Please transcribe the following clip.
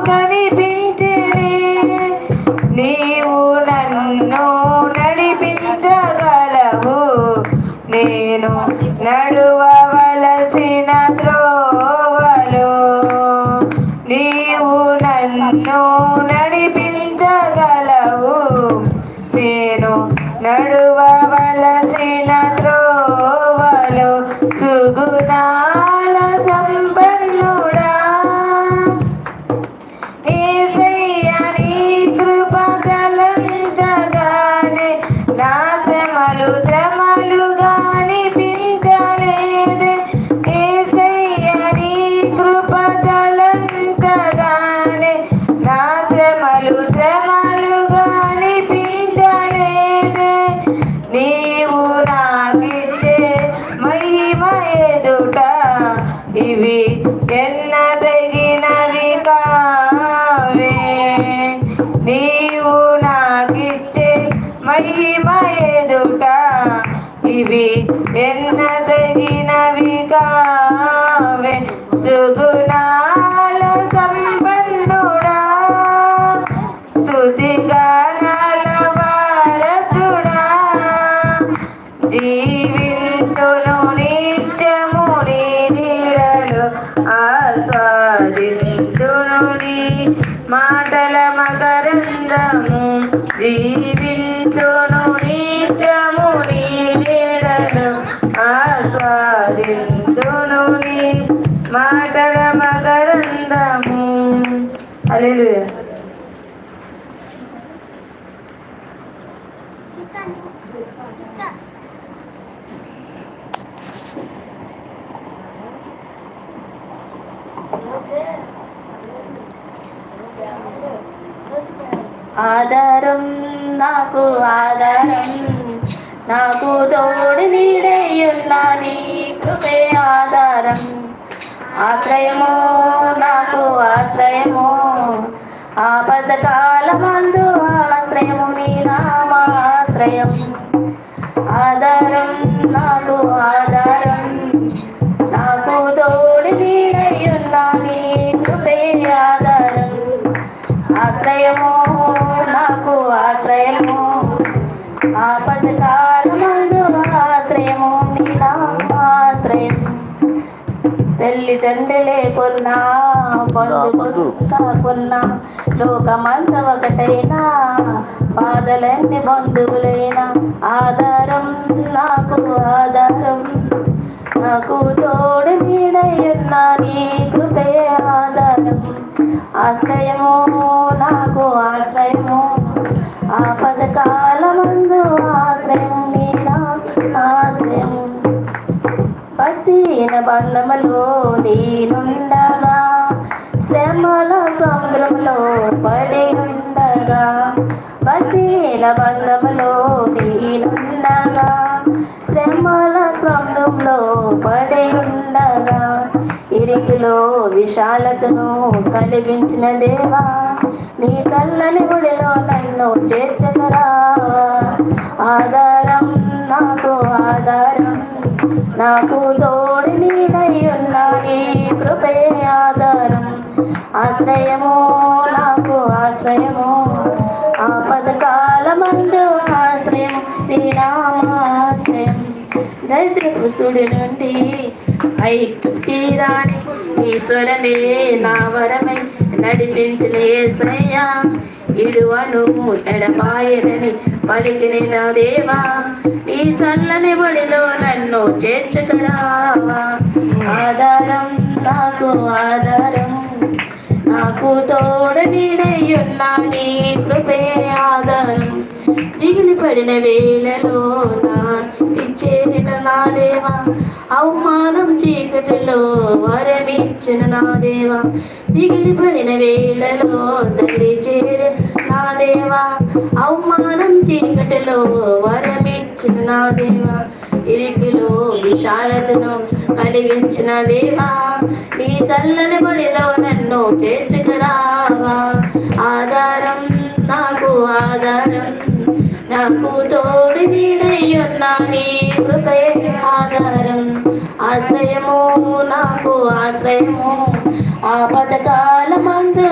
కనిపించనే నీవు నన్ను నడిపించగలవు. నేను నడువవలసిన త్రోవలో నీవు నన్ను నడిపించగలవు. నేను నడువవలసిన త్రోవలో సుగుణాల సంపన్నుడా యేసయ్యా నీ కృప తలంచగానే నా శ్రమలుగా అనిపించలేదే. యేసయ్యా నీ కృప తలంచగానే నా శ్రమలుగా అనిపించలేదే. నీవు నాకిచ్చే మహిమ ఎదుట ఇవి ఎన్నదగినవి కావే. నీవు నాకిచ్చే మహిమ ఎదుట ఇవి ఎన్నదగినవి కావే. సుగుణాల సంపన్నుడా స్తుతిగానాల వారసుడా జీవింతును నిత్యము నీ నీడలో ఆస్వాదింతును నీ మాటల మకరందము. జీవింతును నిత్యము నీ నీడలో ఆస్వాదింతును నీ మాటల మకరందము. హల్లెలూయా. ఆధారం నాకు ఆధారం, నాకు తోడు నీడయ్యున్నా నీ కృపే ఆధారం. ఆశ్రయము నాకు ఆశ్రయము, ఆపద కాలమందు ఆశ్రయము నీ నామాశ్రయం. ఆధారం నాకు ఆధారం, నాకు తోడు నీడయ్యున్నా నీ కృపే ఆధారం. ఆశ్రయము నాకు ఆశ్రయము, ఆపద కాలమందు ఆశ్రయము నీ నామాశ్రయం. తల్లి తండ్రి లేకున్నా బంధువులు కాకున్నా లోకమంత ఒకటైనా బాధలన్నీ బంధువులైనా ఆధారం నాకు ఆధారం, నాకు తోడు నీడయ్యున్నా నీ కృపే ఆధారం. ఆశ్రయము నాకు ఆశ్రయము, ఆపద కాలమందు ఆశ్రయం నీ ఆశ్రయం. పట్టిన బంధములో నేనుండగా, శ్రమల సముద్రంలో పడి ఉండగా. పట్టిన బంధములో నేనుండగా, శ్రమల సముద్రంలో పడి ఉండగా. ఇరికిలో విశాలతను కలిగించిన దేవా, నీ చల్లని గుడిలో నన్ను చేర్చగరావా. ఆధారం నాకు ఆధారం, నాకు తోడు నీడయ్యున్నా నీ కృపే ఆధారం. ఆశ్రయము నాకు ఆశ్రయము, ఆపద కాలమందు ఆశ్రయం నీ నామాశ్రయం. దరిద్రపు సుడి నుండి తీరానికి ఈశ్వరమే నా వరమై నడిపించిన యేసయ్యా. ఇడువను ఎడబాయనని పలికిన నా దేవా, నీ చల్లని బడిలో నన్ను చేర్చకరావా. ఆధారం నాకు ఆధారం, నాకు తోడు నీడయ్యున్నా నీ కృపే ఆధారం. దిగిలి పడిన వేళలో నా చేరిన నా దేవా, అవమానం చీకటిలో వరమిచ్చిన నా దేవా. దిగిలి పడిన వేళలో దరి చేరి నా దేవా, అవమానం చీకటిలో వరమిచ్చిన నా దేవా. ఇరికిలో విశాలతను కలిగించిన దేవా, నీ చల్లని బడిలో నన్ను చేర్చుకరావా. ఆధారం నాకు ఆధారం, నాకు తోడు నీడయ్యున్నా నీ కృపే ఆధారం. ఆశ్రయము నాకు ఆశ్రయము ఆపదకాల మందు